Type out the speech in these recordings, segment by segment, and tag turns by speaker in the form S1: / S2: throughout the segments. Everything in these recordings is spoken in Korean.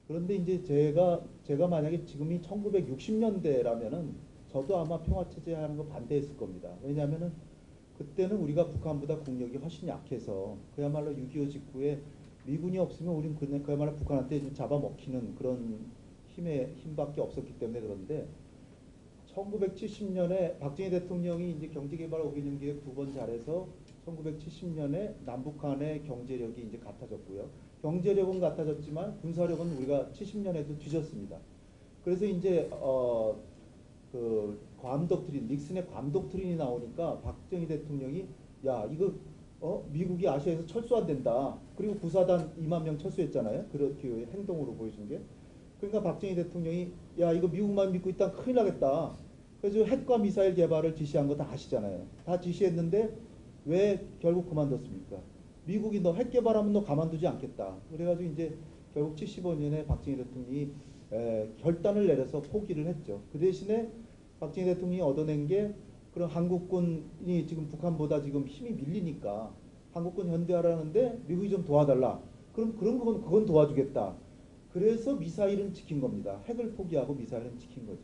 S1: 그런데 이제 제가 만약에 지금이 1960년대라면은 저도 아마 평화체제 하는 거 반대했을 겁니다. 왜냐하면은 그때는 우리가 북한보다 국력이 훨씬 약해서 그야말로 6.25 직후에 미군이 없으면 우린 그야말로 북한한테 좀 잡아먹히는 그런 힘밖에 없었기 때문에. 그런데 1970년에 박정희 대통령이 이제 경제개발 5개년 계획 두 번 잘해서 1970년에 남북한의 경제력이 이제 같아졌고요. 경제력은 같아졌지만 군사력은 우리가 70년에도 뒤졌습니다. 그래서 이제 그 괌 독트린, 닉슨의 괌 독트린이 나오니까 박정희 대통령이 야 이거 미국이 아시아에서 철수 안 된다. 그리고 구사단 2만 명 철수했잖아요. 그렇게 행동으로 보여준 게. 그러니까 박정희 대통령이 야 이거 미국만 믿고 있다면 큰일 나겠다. 그래서 핵과 미사일 개발을 지시한 거 다 아시잖아요. 다 지시했는데 왜 결국 그만뒀습니까? 미국이 너 핵 개발하면 너 가만두지 않겠다. 그래가지고 이제 결국 75년에 박정희 대통령이 결단을 내려서 포기를 했죠. 그 대신에 박정희 대통령이 얻어낸 게 그런 한국군이 지금 북한보다 지금 힘이 밀리니까 한국군 현대화라는데 미국이 좀 도와달라. 그럼 그건 도와주겠다. 그래서 미사일은 지킨 겁니다. 핵을 포기하고 미사일은 지킨 거죠.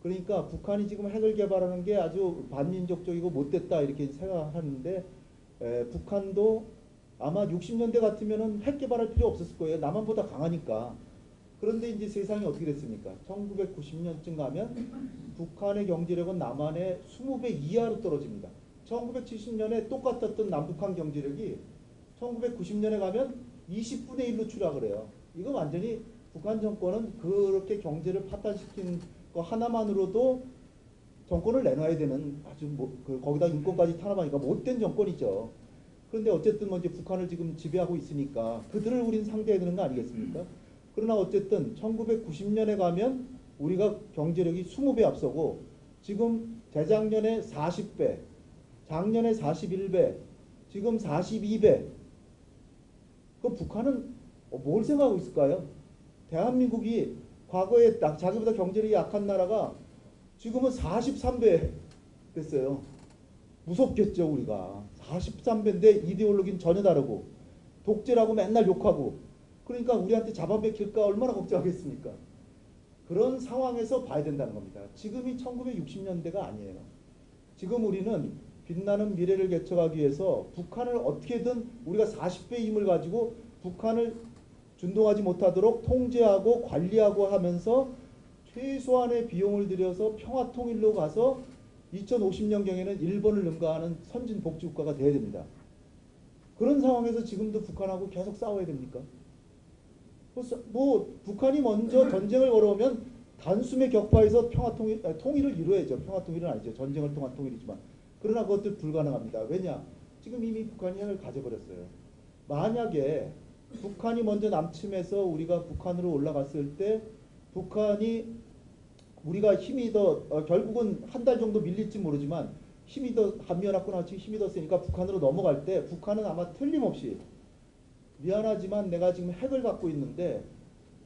S1: 그러니까 북한이 지금 핵을 개발하는 게 아주 반민족적이고 못됐다 이렇게 생각하는데 북한도 아마 60년대 같으면은 핵 개발할 필요 없었을 거예요. 남한보다 강하니까. 그런데 이제 세상이 어떻게 됐습니까? 1990년쯤 가면 북한의 경제력은 남한의 20배 이하로 떨어집니다. 1970년에 똑같았던 남북한 경제력이 1990년에 가면 20분의 1로 추락을 해요. 이거 완전히 북한 정권은 그렇게 경제를 파탄시킨 거 하나만으로도 정권을 내놔야 되는 아주 거기다 인권까지 탄압하니까 못된 정권이죠. 그런데 어쨌든 뭐 이제 북한을 지금 지배하고 있으니까 그들을 우린 상대해야 되는 거 아니겠습니까? 그러나 어쨌든 1990년에 가면 우리가 경제력이 20배 앞서고 지금 재작년에 40배, 작년에 41배, 지금 42배. 그럼 북한은 뭘 생각하고 있을까요? 대한민국이 과거에 자기보다 경제력이 약한 나라가 지금은 43배 됐어요. 무섭겠죠 우리가. 43배인데 이데올로기는 전혀 다르고 독재라고 맨날 욕하고 그러니까 우리한테 잡아먹힐까 얼마나 걱정하겠습니까? 그런 상황에서 봐야 된다는 겁니다. 지금이 1960년대가 아니에요. 지금 우리는 빛나는 미래를 개척하기 위해서 북한을 어떻게든 우리가 40배의 힘을 가지고 북한을 준동하지 못하도록 통제하고 관리하고 하면서 최소한의 비용을 들여서 평화통일로 가서 2050년경에는 일본을 능가하는 선진 복지국가가 돼야 됩니다. 그런 상황에서 지금도 북한하고 계속 싸워야 됩니까? 뭐 북한이 먼저 전쟁을 걸어오면 단숨에 격파해서 통일을 이루어야죠. 평화통일은 아니죠. 전쟁을 통한 통일이지만. 그러나 그것도 불가능합니다. 왜냐? 지금 이미 북한이 핵을 가져버렸어요. 만약에 북한이 먼저 남침해서 우리가 북한으로 올라갔을 때 북한이 우리가 힘이 더 결국은 한 달 정도 밀릴지 모르지만 힘이 더 한미연합군 같이 힘이 더 세니까 북한으로 넘어갈 때 북한은 아마 틀림없이 미안하지만 내가 지금 핵을 갖고 있는데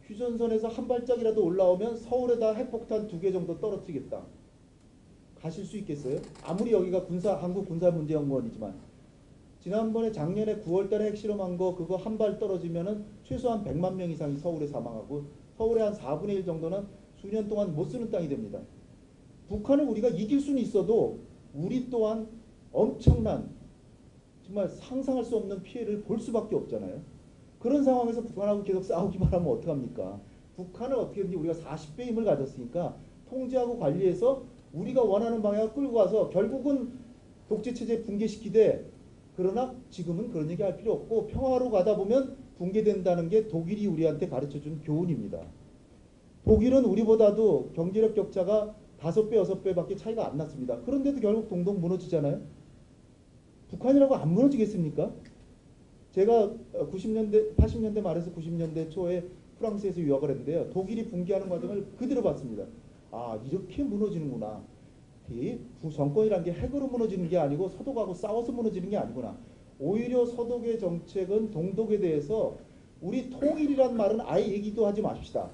S1: 휴전선에서 한 발짝이라도 올라오면 서울에다 핵폭탄 2개 정도 떨어뜨리겠다. 가실 수 있겠어요? 아무리 여기가 한국 군사문제연구원이지만 지난번에 작년에 9월달에 핵실험한 거 그거 한 발 떨어지면은 최소한 100만 명 이상이 서울에 사망하고 서울의 한 4분의 1 정도는 수년 동안 못 쓰는 땅이 됩니다. 북한을 우리가 이길 수는 있어도 우리 또한 엄청난 정말 상상할 수 없는 피해를 볼 수밖에 없잖아요. 그런 상황에서 북한하고 계속 싸우기만 하면 어떡합니까? 북한을 어떻게든지 우리가 40배 힘을 가졌으니까 통제하고 관리해서 우리가 원하는 방향을 끌고 가서 결국은 독재체제 붕괴시키되 그러나 지금은 그런 얘기 할 필요 없고 평화로 가다 보면 붕괴된다는 게 독일이 우리한테 가르쳐준 교훈입니다. 독일은 우리보다도 경제력 격차가 5배, 6배밖에 차이가 안 났습니다. 그런데도 결국 동동 무너지잖아요. 북한이라고 안 무너지겠습니까? 제가 90년대, 80년대 말에서 90년대 초에 프랑스에서 유학을 했는데요. 독일이 붕괴하는 과정을 그대로 봤습니다. 아, 이렇게 무너지는구나. 이 정권이란 게 핵으로 무너지는 게 아니고 서독하고 싸워서 무너지는 게 아니구나. 오히려 서독의 정책은 동독에 대해서 우리 통일이란 말은 아예 얘기도 하지 마십시다.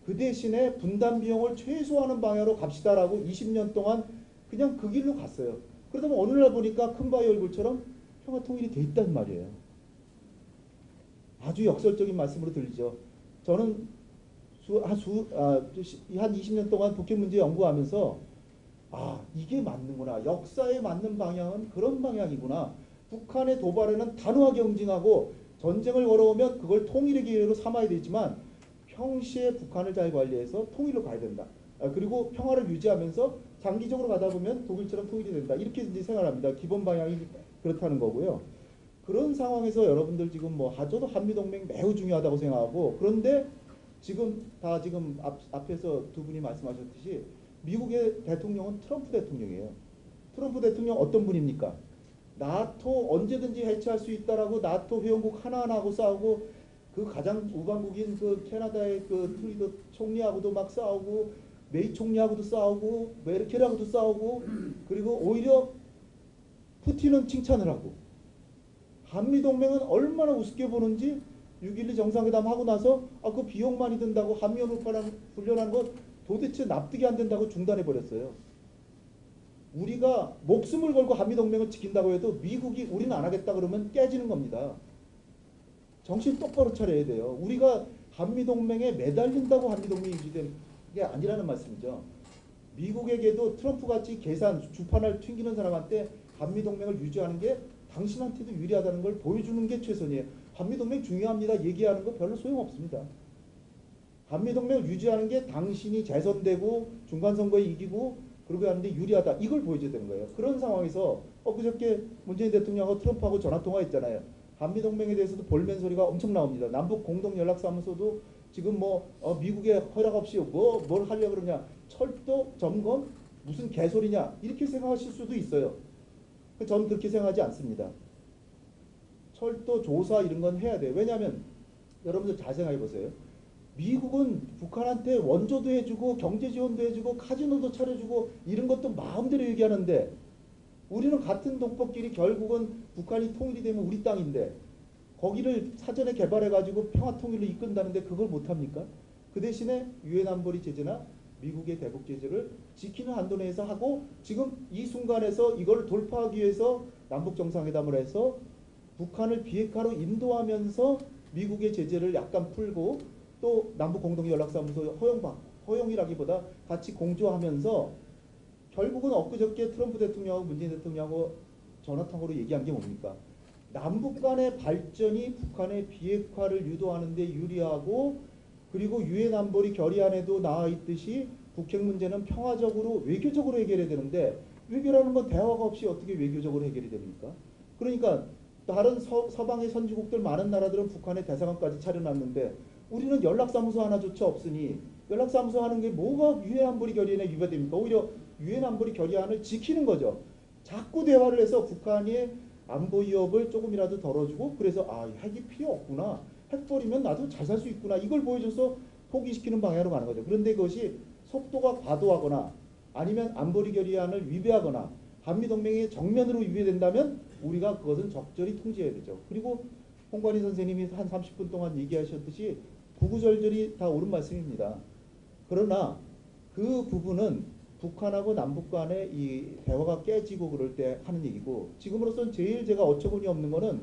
S1: 그 대신에 분담 비용을 최소화하는 방향으로 갑시다라고 20년 동안 그냥 그 길로 갔어요. 그러다 보면 어느 날 보니까 큰바위 얼굴처럼 평화 통일이 돼 있단 말이에요. 아주 역설적인 말씀으로 들리죠. 저는 한 20년 동안 북핵 문제 연구하면서 이게 맞는구나. 역사에 맞는 방향은 그런 방향이구나. 북한의 도발에는 단호하게 응징하고 전쟁을 걸어오면 그걸 통일의 기회로 삼아야 되지만 평시에 북한을 잘 관리해서 통일로 가야 된다. 그리고 평화를 유지하면서 장기적으로 가다 보면 독일처럼 통일이 된다. 이렇게 이제 생각합니다. 기본 방향이 그렇다는 거고요. 그런 상황에서 여러분들 지금 저도 한미동맹 매우 중요하다고 생각하고, 그런데 지금 앞에서 두 분이 말씀하셨듯이 미국의 대통령은 트럼프 대통령이에요. 트럼프 대통령 어떤 분입니까? 나토 언제든지 해체할 수 있다라고 나토 회원국 하나하나하고 싸우고, 그 가장 우방국인 그 캐나다의 그 트루도 총리하고도 막 싸우고, 메이 총리하고도 싸우고, 메르켈하고도 싸우고, 그리고 오히려 푸틴은 칭찬을 하고, 한미동맹은 얼마나 우습게 보는지 6.12 정상회담 하고 나서 그 비용 많이 든다고 한미연합 훈련한 거 도대체 납득이 안 된다고 중단해 버렸어요. 우리가 목숨을 걸고 한미동맹을 지킨다고 해도 미국이 우리는 안 하겠다 그러면 깨지는 겁니다. 정신 똑바로 차려야 돼요. 우리가 한미동맹에 매달린다고 한미동맹이 유지된 게 아니라는 말씀이죠. 미국에게도 트럼프같이 주판을 튕기는 사람한테 한미동맹을 유지하는 게 당신한테도 유리하다는 걸 보여주는 게 최선이에요. 한미동맹 중요합니다. 얘기하는 거 별로 소용없습니다. 한미동맹을 유지하는 게 당신이 재선되고 중간선거에 이기고 그러고 하는데 유리하다. 이걸 보여줘야 되는 거예요. 그런 상황에서 그저께 문재인 대통령하고 트럼프하고 전화통화했잖아요. 한미동맹에 대해서도 볼멘 소리가 엄청 나옵니다. 남북 공동연락사무소도 지금 미국의 허락 없이 뭘 하려고 그러냐. 철도 점검? 무슨 개소리냐. 이렇게 생각하실 수도 있어요. 저는 그렇게 생각하지 않습니다. 철도 조사 이런 건 해야 돼요. 왜냐하면 여러분들 잘 생각해 보세요. 미국은 북한한테 원조도 해주고 경제 지원도 해주고 카지노도 차려주고 이런 것도 마음대로 얘기하는데, 우리는 같은 동포끼리 결국은 북한이 통일이 되면 우리 땅인데 거기를 사전에 개발해가지고 평화통일로 이끈다는데 그걸 못합니까? 그 대신에 유엔 안보리 제재나 미국의 대북 제재를 지키는 한도 내에서 하고, 지금 이 순간에서 이걸 돌파하기 위해서 남북 정상회담을 해서 북한을 비핵화로 인도하면서 미국의 제재를 약간 풀고 또 남북 공동연락사무소 허용이라기보다 같이 공조하면서 결국은 엊그저께 트럼프 대통령하고 문재인 대통령하고 전화통화로 얘기한 게 뭡니까? 남북 간의 발전이 북한의 비핵화를 유도하는 데 유리하고, 그리고 유엔 안보리 결의안에도 나와 있듯이 북핵 문제는 평화적으로 외교적으로 해결해야 되는데, 외교라는 건 대화가 없이 어떻게 외교적으로 해결이 됩니까? 그러니까 다른 서방의 선진국들 많은 나라들은 북한의 대사관까지 차려놨는데 우리는 연락사무소 하나조차 없으니 연락사무소 하는 게 뭐가 유엔 안보리 결의안에 위배됩니까? 오히려 유엔 안보리 결의안을 지키는 거죠. 자꾸 대화를 해서 북한의 안보 위협을 조금이라도 덜어주고, 그래서 핵이 필요 없구나. 핵 버리면 나도 잘 살 수 있구나. 이걸 보여줘서 포기시키는 방향으로 가는 거죠. 그런데 그것이 속도가 과도하거나 아니면 안보리 결의안을 위배하거나 한미동맹이 정면으로 위배된다면 우리가 그것은 적절히 통제해야 되죠. 그리고 홍관희 선생님이 한 30분 동안 얘기하셨듯이 구구절절히 다 옳은 말씀입니다. 그러나 그 부분은 북한하고 남북 간의 이 대화가 깨지고 그럴 때 하는 얘기고, 지금으로선 제일 제가 어처구니 없는 거는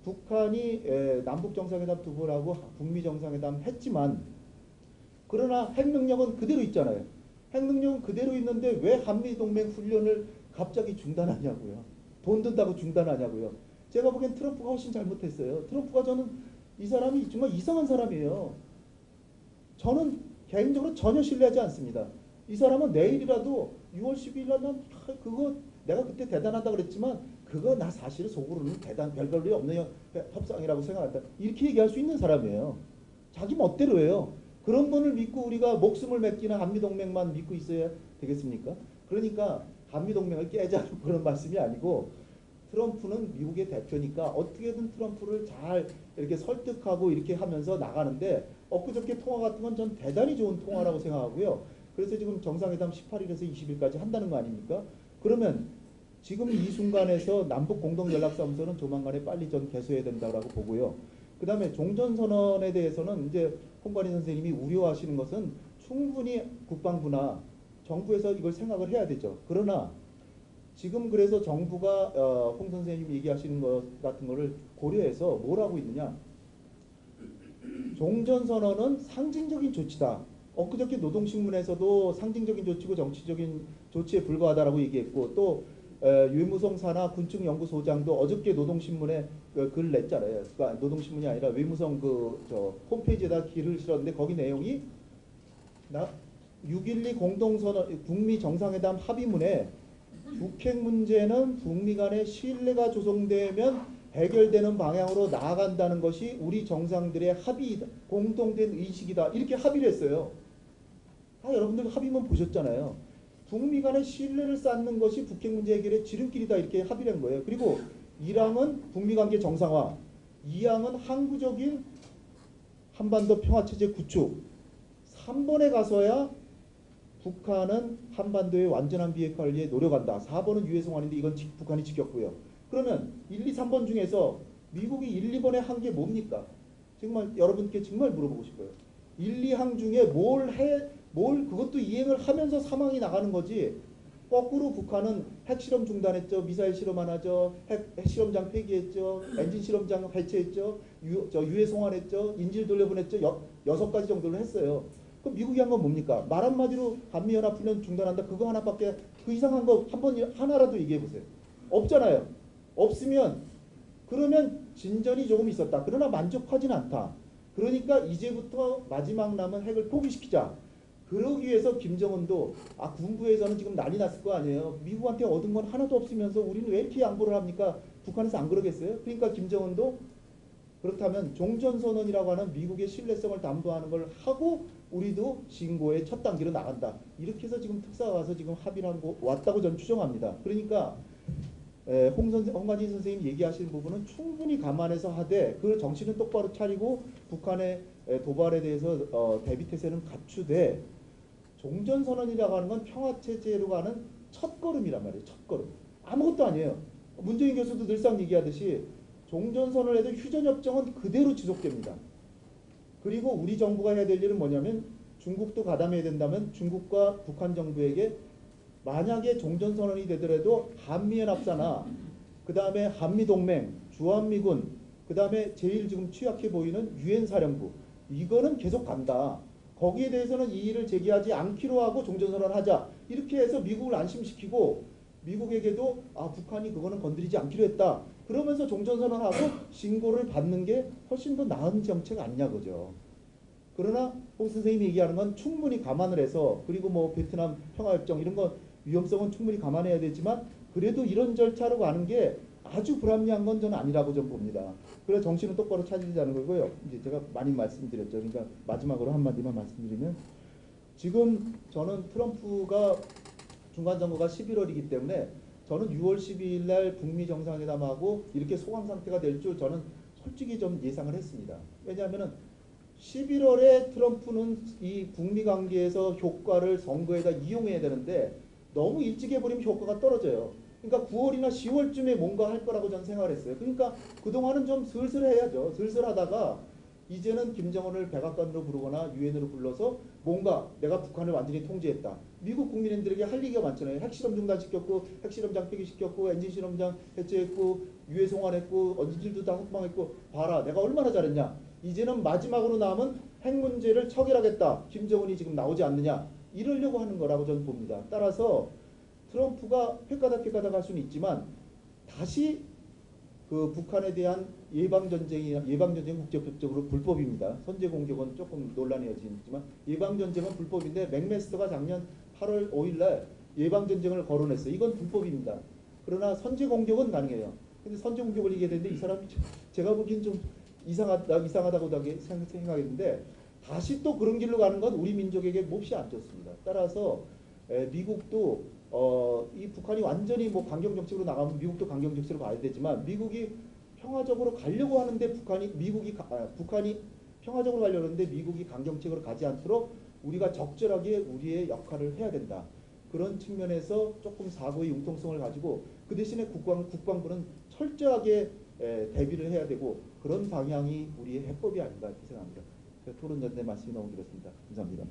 S1: 북한이 남북 정상회담 두 번하고 북미 정상회담 했지만, 그러나 핵능력은 그대로 있잖아요. 핵능력은 그대로 있는데 왜 한미동맹 훈련을 갑자기 중단하냐고요. 돈 든다고 중단하냐고요. 제가 보기엔 트럼프가 훨씬 잘못했어요. 트럼프가, 저는 이 사람이 정말 이상한 사람이에요. 저는 개인적으로 전혀 신뢰하지 않습니다. 이 사람은 내일이라도 6월 12일 날 난 그거 내가 그때 대단하다 그랬지만 그거 나 사실 속으로는 별별로 없는 협상이라고 생각한다. 이렇게 얘기할 수 있는 사람이에요. 자기 멋대로 해요. 그런 분을 믿고 우리가 목숨을 맡기는 한미동맹만 믿고 있어야 되겠습니까? 그러니까 한미동맹을 깨자는 그런 말씀이 아니고, 트럼프는 미국의 대표니까 어떻게든 트럼프를 잘 이렇게 설득하고 이렇게 하면서 나가는데, 엊그저께 통화 같은 건 전 대단히 좋은 통화라고 생각하고요. 그래서 지금 정상회담 18일에서 20일까지 한다는 거 아닙니까? 그러면 지금 이 순간에서 남북 공동연락사무소는 조만간에 빨리 전 개소해야 된다고 보고요. 그 다음에 종전선언에 대해서는 이제 홍관희 선생님이 우려하시는 것은 충분히 국방부나 정부에서 이걸 생각을 해야 되죠. 그러나 지금 그래서 정부가 홍 선생님이 얘기하시는 것 같은 거를 고려해서 뭘 하고 있느냐. 종전선언은 상징적인 조치다. 엊그저께 노동신문에서도 상징적인 조치고 정치적인 조치에 불과하다라고 얘기했고 또 외무성사나 군축연구소장도 어저께 노동신문에 글 냈잖아요. 그러니까 노동신문이 아니라 외무성 홈페이지에다 글을 실었는데 거기 내용이 6.12 공동선언 북미 정상회담 합의문에 북핵 문제는 북미 간의 신뢰가 조성되면 해결되는 방향으로 나아간다는 것이 우리 정상들의 합의이다. 공통된 의식이다. 이렇게 합의를 했어요. 여러분들 합의문 보셨잖아요. 북미 간의 신뢰를 쌓는 것이 북핵 문제 해결의 지름길이다. 이렇게 합의를 한 거예요. 그리고 1항은 북미 관계 정상화, 2항은 항구적인 한반도 평화체제 구축, 3번에 가서야 북한은 한반도의 완전한 비핵화를 노력한다. 4번은 유해송환인데 이건 북한이 지켰고요. 그러면 1, 2, 3번 중에서 미국이 1, 2번에 한 게 뭡니까? 정말 여러분께 정말 물어보고 싶어요. 1, 2항 중에 뭘 그것도 이행을 하면서 상황이 나가는 거지. 거꾸로 북한은 핵실험 중단했죠. 미사일 실험 안 하죠. 핵실험장 폐기했죠. 엔진 실험장 해체했죠. 유해송환했죠. 인질 돌려보냈죠. 6가지 정도를 했어요. 그럼 미국이 한 건 뭡니까? 말 한마디로 한미연합훈련 중단한다. 그거 하나밖에 그 이상한 거 하나라도 얘기해 보세요. 없잖아요. 없으면 그러면 진전이 조금 있었다. 그러나 만족하진 않다. 그러니까 이제부터 마지막 남은 핵을 포기시키자. 그러기 위해서 김정은도 군부에서는 지금 난리 났을 거 아니에요. 미국한테 얻은 건 하나도 없으면서 우리는 왜 이렇게 양보를 합니까? 북한에서 안 그러겠어요? 그러니까 김정은도 그렇다면 종전선언이라고 하는 미국의 신뢰성을 담보하는 걸 하고 우리도 진고의 첫 단계로 나간다. 이렇게 해서 지금 특사가 와서 지금 합의를 한 거 왔다고 저는 추정합니다. 그러니까 홍관진 선생님 얘기하시는 부분은 충분히 감안해서 하되 그 정신은 똑바로 차리고 북한의 도발에 대해서 대비태세는 갖추되 종전선언이라고 하는 건 평화체제로 가는 첫걸음이란 말이에요. 첫걸음. 아무것도 아니에요. 문재인 교수도 늘상 얘기하듯이 종전선언에도 휴전협정은 그대로 지속됩니다. 그리고 우리 정부가 해야 될 일은 뭐냐면 중국도 가담해야 된다면 중국과 북한 정부에게 만약에 종전선언이 되더라도 한미연합사나 그 다음에 한미동맹, 주한미군, 그 다음에 제일 지금 취약해 보이는 유엔사령부 이거는 계속 간다. 거기에 대해서는 이의를 제기하지 않기로 하고 종전선언을 하자. 이렇게 해서 미국을 안심시키고 미국에게도 북한이 그거는 건드리지 않기로 했다. 그러면서 종전선언하고 신고를 받는 게 훨씬 더 나은 정책 아니냐 그죠. 그러나 홍 선생님이 얘기하는 건 충분히 감안을 해서 그리고 뭐 베트남 평화협정 이런 거 위험성은 충분히 감안해야 되지만 그래도 이런 절차로 가는 게 아주 불합리한 건 저는 아니라고 좀 봅니다. 그래서 정신은 똑바로 차리자는 거고요. 이제 제가 많이 말씀드렸죠. 그러니까 마지막으로 한마디만 말씀드리면 지금 저는 트럼프가 중간선거가 11월이기 때문에 저는 6월 12일 날 북미 정상회담하고 이렇게 소강 상태가 될 줄 저는 솔직히 좀 예상을 했습니다. 왜냐하면 11월에 트럼프는 이 북미 관계에서 효과를 선거에다 이용해야 되는데 너무 일찍 해버리면 효과가 떨어져요. 그러니까 9월이나 10월쯤에 뭔가 할 거라고 저는 생각을 했어요. 그러니까 그동안은 좀 슬슬 해야죠. 슬슬 하다가 이제는 김정은을 백악관으로 부르거나 유엔으로 불러서 뭔가 내가 북한을 완전히 통제했다. 미국 국민들에게 할 얘기가 많잖아요. 핵실험 중단시켰고 핵실험장 폐기시켰고 엔진 실험장 해체했고 유해송환했고 언질도 다 석방했고 봐라 내가 얼마나 잘했냐. 이제는 마지막으로 남은 핵 문제를 처결하겠다. 김정은이 지금 나오지 않느냐. 이러려고 하는 거라고 저는 봅니다. 따라서 트럼프가 획가닥 할 수는 있지만 다시 그 북한에 대한 예방전쟁은 국제법적으로 불법입니다. 선제 공격은 조금 논란이 여지있지만 예방전쟁은 불법인데 맥메스터가 작년 8월 5일 날 예방전쟁을 거론했어요. 이건 불법입니다. 그러나 선제 공격은 가능해요. 근데 선제 공격을 얘기했는데 이 사람이 제가 보기엔 좀 이상하다고 생각했는데 다시 또 그런 길로 가는 건 우리 민족에게 몹시 안 좋습니다. 따라서 미국도 이 북한이 완전히 뭐 강경 정책으로 나가면 미국도 강경 정책으로 가야 되지만 미국이 평화적으로 가려고 하는데 북한이 평화적으로 가려고 하는데 미국이 강경책으로 가지 않도록 우리가 적절하게 우리의 역할을 해야 된다. 그런 측면에서 조금 사고의 융통성을 가지고 그 대신에 국방부는 철저하게 대비를 해야 되고 그런 방향이 우리의 해법이 아닌가 이렇게 생각합니다. 토론 전에 말씀이 너무 길었습니다. 감사합니다.